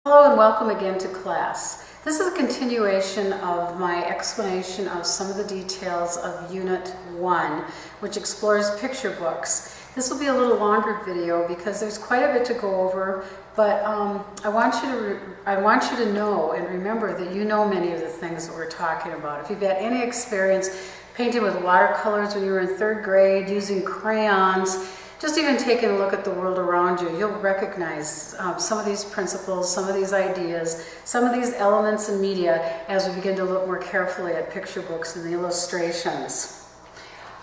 Hello and welcome again to class. This is a continuation of my explanation of some of the details of Unit 1, which explores picture books. This will be a little longer video because there's quite a bit to go over, but I want you to know and remember that you know many of the things that we're talking about. If you've had any experience painting with watercolors when you were in 3rd grade, using crayons, just even taking a look at the world around you, you'll recognize some of these principles, some of these ideas, some of these elements in media as we begin to look more carefully at picture books and the illustrations.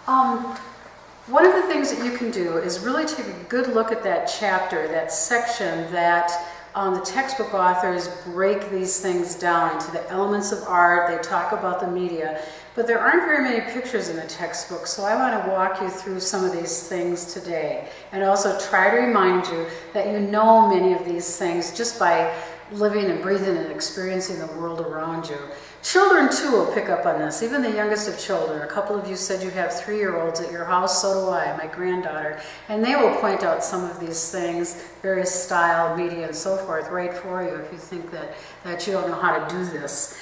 One of the things that you can do is really take a good look at that chapter, that section that the textbook authors break these things down into the elements of art. They talk about the media, but there aren't very many pictures in the textbook, so I want to walk you through some of these things today and also try to remind you that you know many of these things just by living and breathing and experiencing the world around you. Children too will pick up on this, even the youngest of children. A couple of you said you have 3-year-olds at your house, so do I, my granddaughter, and they will point out some of these things, various style, media, and so forth, right for you if you think that you don't know how to do this.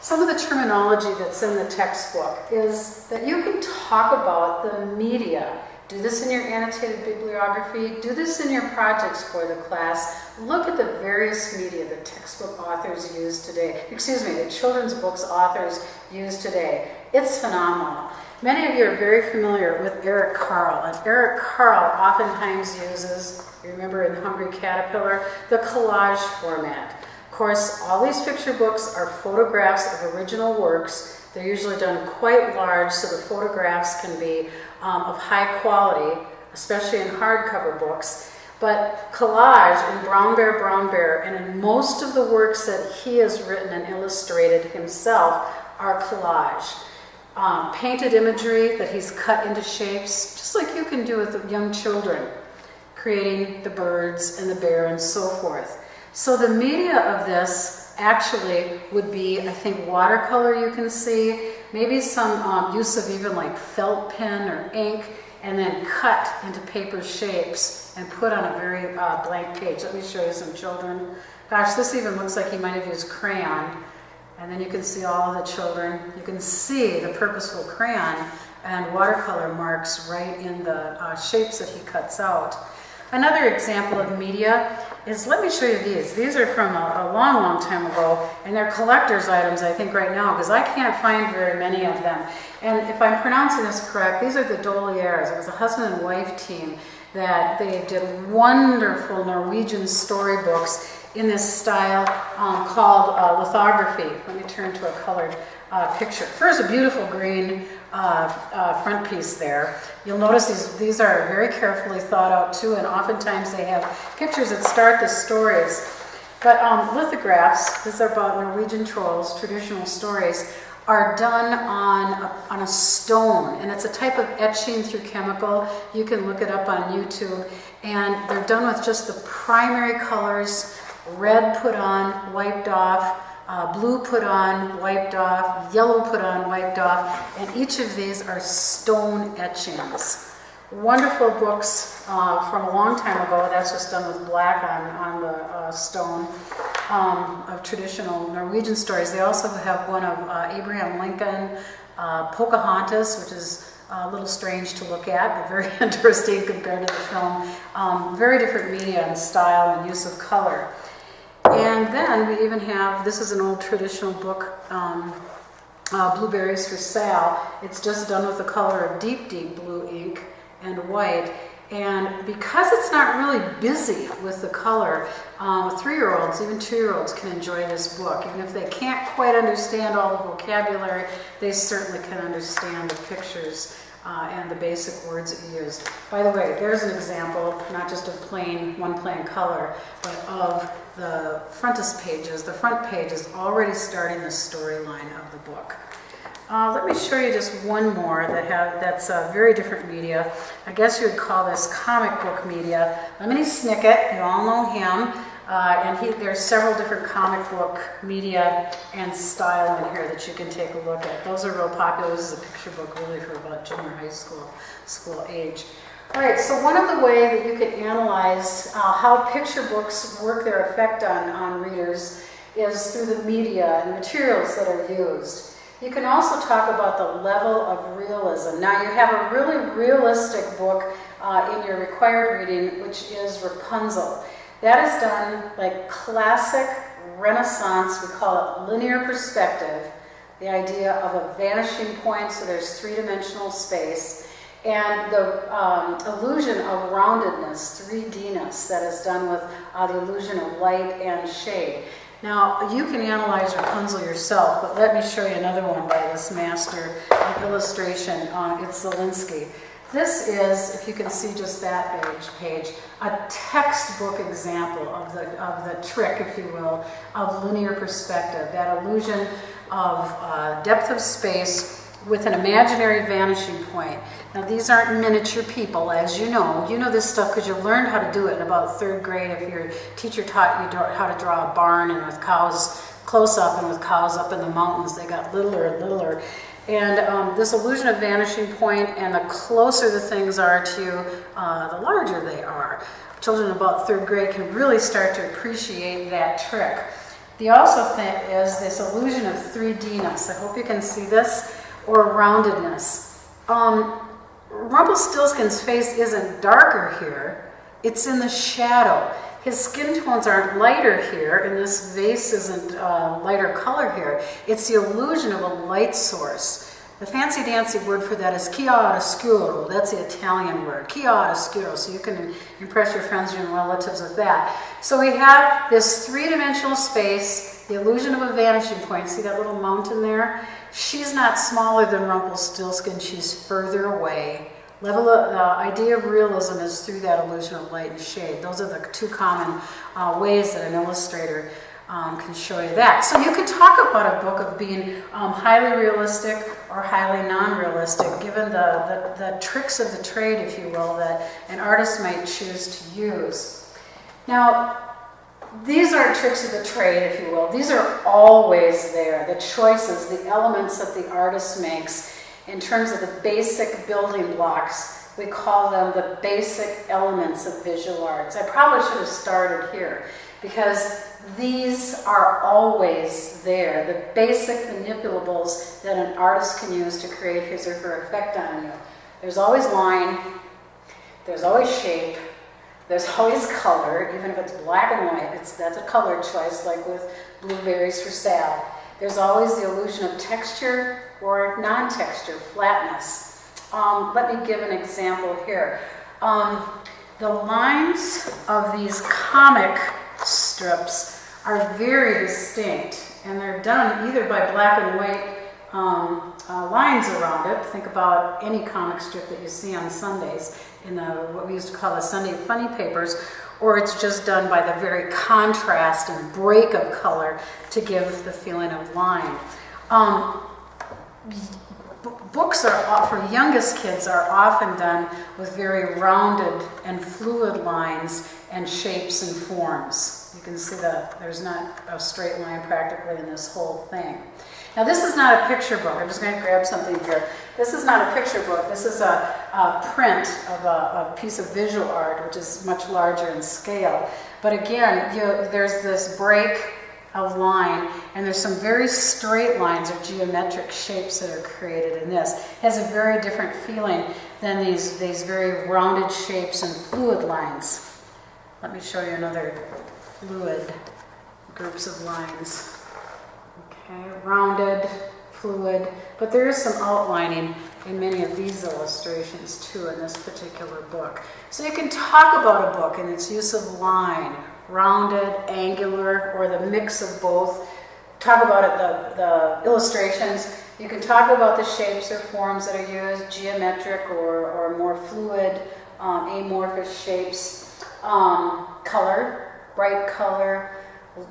Some of the terminology that's in the textbook is that you can talk about the media. Do this in your annotated bibliography. Do this in your projects for the class. Look at the various media that textbook authors use today. The children's books authors use today. It's phenomenal. Many of you are very familiar with Eric Carle, and Eric Carle oftentimes uses, you remember in Hungry Caterpillar, the collage format. Of course, all these picture books are photographs of original works. They're usually done quite large, so the photographs can be of high quality, especially in hardcover books. But collage in Brown Bear, and in most of the works that he has written and illustrated himself are collage. Painted imagery that he's cut into shapes, just like you can do with young children, creating the birds and the bear and so forth. So the media of this actually would be, I think, watercolor you can see, maybe some use of even like felt pen or ink, and then cut into paper shapes and put on a very blank page. Let me show you some children. Gosh, this even looks like he might have used crayon. And then you can see all of the children. You can see the purposeful crayon and watercolor marks right in the shapes that he cuts out. Another example of media is, let me show you these. These are from a long time ago, and they're collector's items, I think, right now, because I can't find very many of them. And if I'm pronouncing this correct, these are the Doliers. It was a husband and wife team that they did wonderful Norwegian storybooks in this style called lithography. Let me turn to a colored picture. First, a beautiful green front piece there. You'll notice these are very carefully thought out too, and oftentimes they have pictures that start the stories. But lithographs, these are about Norwegian trolls, traditional stories, are done on a stone, and it's a type of etching through chemical. You can look it up on YouTube, and they're done with just the primary colors: red put on, wiped off, blue put on, wiped off, yellow put on, wiped off, and each of these are stone etchings. Wonderful books from a long time ago. That's just done with black on the stone of traditional Norwegian stories. They also have one of Abraham Lincoln, Pocahontas, which is a little strange to look at, but very interesting compared to the film. Very different media and style and use of color. And then we even have, this is an old traditional book, Blueberries for Sal. It's just done with the color of deep blue ink and white. And because it's not really busy with the color, 3-year-olds, even 2-year-olds can enjoy this book. Even if they can't quite understand all the vocabulary, they certainly can understand the pictures and the basic words that you use. By the way, there's an example, not just of one plain color, but of the frontispiece. The front page is already starting the storyline of the book. Let me show you just one more that's a very different media. I guess you would call this comic book media. Lemony Snicket, you all know him. There's several different comic book media and style in here that you can take a look at. Those are real popular. This is a picture book really for about junior high school age. All right, so one of the ways that you can analyze how picture books work their effect on readers is through the media and materials that are used. You can also talk about the level of realism. Now, you have a really realistic book in your required reading, which is Rapunzel. That is done like classic Renaissance, we call it linear perspective, the idea of a vanishing point, so there's three-dimensional space, and the illusion of roundedness, 3D-ness, that is done with the illusion of light and shade. Now, you can analyze Rapunzel yourself, but let me show you another one by this master of illustration. It's Zelinsky. This is, if you can see just that page, a textbook example of the trick, if you will, of linear perspective, that illusion of depth of space with an imaginary vanishing point. Now, these aren't miniature people, as you know. You know this stuff because you learned how to do it in about third grade if your teacher taught you how to draw a barn and with cows close up and with cows up in the mountains. They got littler and littler. And this illusion of vanishing point, and the closer the things are to you, the larger they are. Children about third grade can really start to appreciate that trick. The also thing is this illusion of 3D-ness. I hope you can see this, or roundedness. Rumpelstiltskin's face isn't darker here, it's in the shadow. His skin tones aren't lighter here, and this vase isn't lighter color here. It's the illusion of a light source. The fancy-dancy word for that is chiaroscuro. That's the Italian word, chiaroscuro, so you can impress your friends and relatives with that. So we have this three-dimensional space, the illusion of a vanishing point. See that little mountain there? She's not smaller than Rumpelstiltskin, she's further away. The idea of realism is through that illusion of light and shade. Those are the two common ways that an illustrator can show you that. So you can talk about a book of being highly realistic or highly non-realistic, given the tricks of the trade, if you will, that an artist might choose to use. Now, these aren't tricks of the trade, if you will. These are always there. The choices, the elements that the artist makes in terms of the basic building blocks. We call them the basic elements of visual arts. I probably should have started here because these are always there. The basic manipulables that an artist can use to create his or her effect on you. There's always line. There's always shape. There's always color, even if it's black and white. That's a color choice, like with blueberries for Sal. There's always the illusion of texture or non-texture, flatness. Let me give an example here. The lines of these comic strips are very distinct, and they're done either by black and white lines around it. Think about any comic strip that you see on Sundays in what we used to call the Sunday funny papers, or it's just done by the very contrast and break of color to give the feeling of line. Books for youngest kids are often done with very rounded and fluid lines and shapes and forms. You can see that there's not a straight line practically in this whole thing. Now, this is not a picture book. I'm just going to grab something here. This is not a picture book. This is a print of a piece of visual art, which is much larger in scale. But again, there's this break of line, and there's some very straight lines or geometric shapes that are created in this. It has a very different feeling than these very rounded shapes and fluid lines. Let me show you another fluid groups of lines. Okay, rounded, fluid, but there is some outlining in many of these illustrations too in this particular book. So you can talk about a book and its use of line, rounded, angular, or the mix of both. Talk about it, the illustrations. You can talk about the shapes or forms that are used, geometric or more fluid, amorphous shapes, color, bright color,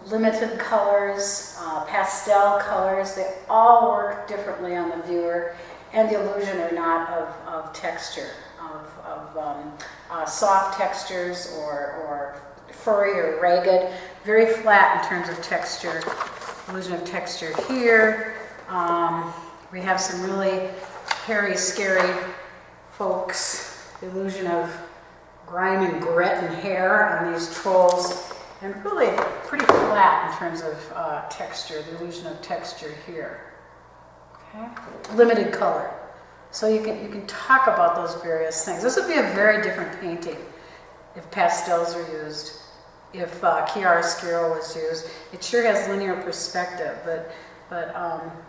limited colors, pastel colors. They all work differently on the viewer, and the illusion or not of texture, of soft textures or furry or ragged, very flat in terms of texture, illusion of texture here. We have some really hairy, scary folks the illusion of grime and grit and hair on these trolls, and really pretty flat in terms of texture, the illusion of texture here. Okay? Limited color. So you can talk about those various things. This would be a very different painting if pastels are used, if chiaroscuro was used. It sure has linear perspective, but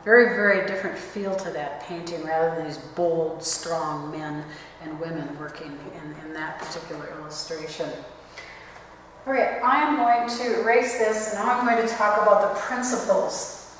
very, very different feel to that painting rather than these bold, strong men and women working in that particular illustration. All right, I'm going to erase this, and now I'm going to talk about the principles.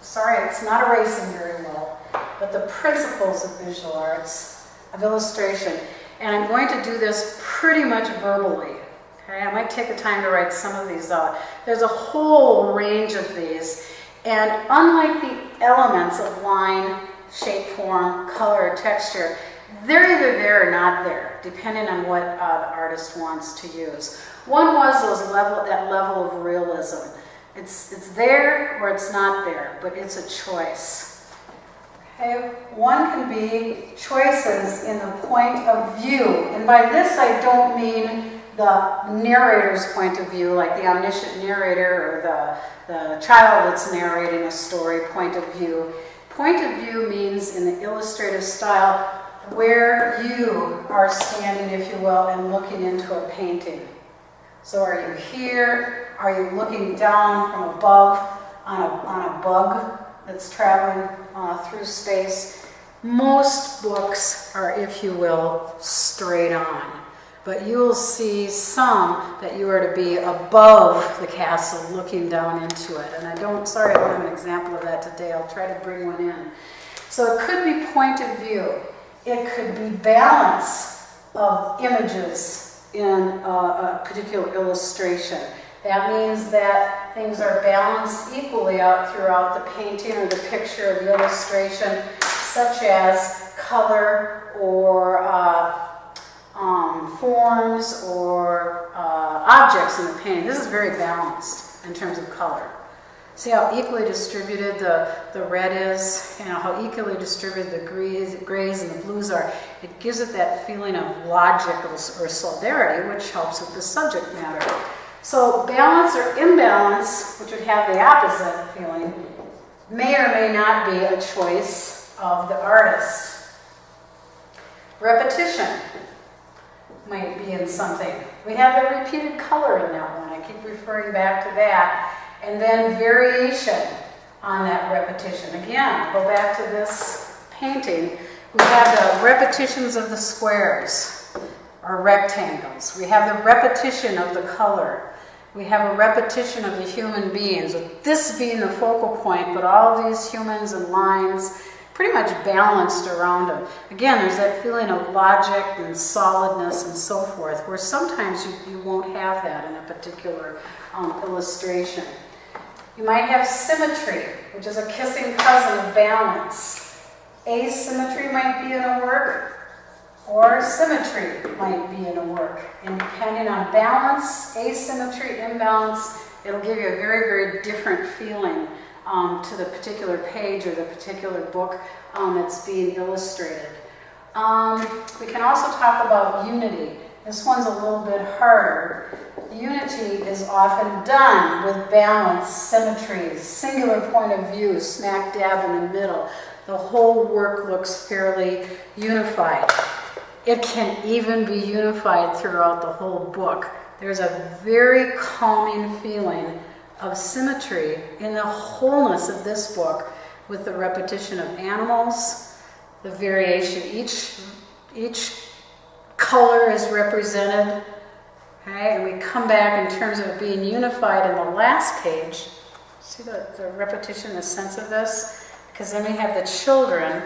Sorry, it's not erasing very well, but the principles of visual arts, of illustration. And I'm going to do this pretty much verbally. Okay, I might take the time to write some of these out. There's a whole range of these, and unlike the elements of line, shape, form, color, texture, they're either there or not there, depending on what the artist wants to use. One was that level of realism. It's there or it's not there, but it's a choice. Okay? One can be choices in the point of view, and by this I don't mean the narrator's point of view, like the omniscient narrator or the child that's narrating a story point of view. Point of view means, in the illustrative style, where you are standing, if you will, and looking into a painting. So are you here? Are you looking down from above on a bug that's traveling through space? Most books are, if you will, straight on. But you'll see some that you are to be above the castle looking down into it. And I don't have an example of that today. I'll try to bring one in. So it could be point of view. It could be balance of images in a particular illustration. That means that things are balanced equally out throughout the painting or the picture or the illustration, such as color or forms or objects in the painting. This is very balanced in terms of color. See how equally distributed the red is, how equally distributed the grays and the blues are. It gives it that feeling of logic or solidarity, which helps with the subject matter. So balance or imbalance, which would have the opposite feeling, may or may not be a choice of the artist. Repetition might be in something. We have the repeated color in that one. I keep referring back to that. And then variation on that repetition. Again, go back to this painting. We have the repetitions of the squares or rectangles. We have the repetition of the color. We have a repetition of the human beings, with this being the focal point, but all of these humans and lines pretty much balanced around them. Again, there's that feeling of logic and solidness and so forth, where sometimes you won't have that in a particular illustration. You might have symmetry, which is a kissing cousin of balance. Asymmetry might be in a work, or symmetry might be in a work. And depending on balance, asymmetry, imbalance, it'll give you a very, very different feeling to the particular page or the particular book that's being illustrated. We can also talk about unity. This one's a little bit harder. Unity is often done with balance, symmetry, singular point of view, smack dab in the middle. The whole work looks fairly unified. It can even be unified throughout the whole book. There's a very calming feeling of symmetry in the wholeness of this book, with the repetition of animals, the variation. Each color is represented. Okay, and we come back in terms of being unified in the last page. See the repetition, the sense of this? Because then we have the children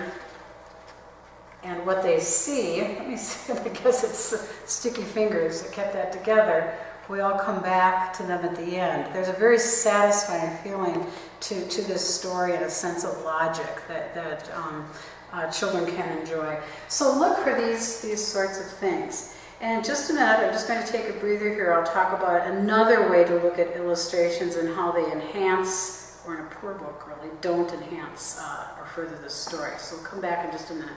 and what they see. Let me see, I guess it's sticky fingers that kept that together. We all come back to them at the end. There's a very satisfying feeling to this story and a sense of logic that children can enjoy. So look for these sorts of things. And in just a minute, I'm just going to take a breather here. I'll talk about another way to look at illustrations and how they enhance, or in a poor book really, don't enhance or further the story. So we'll come back in just a minute.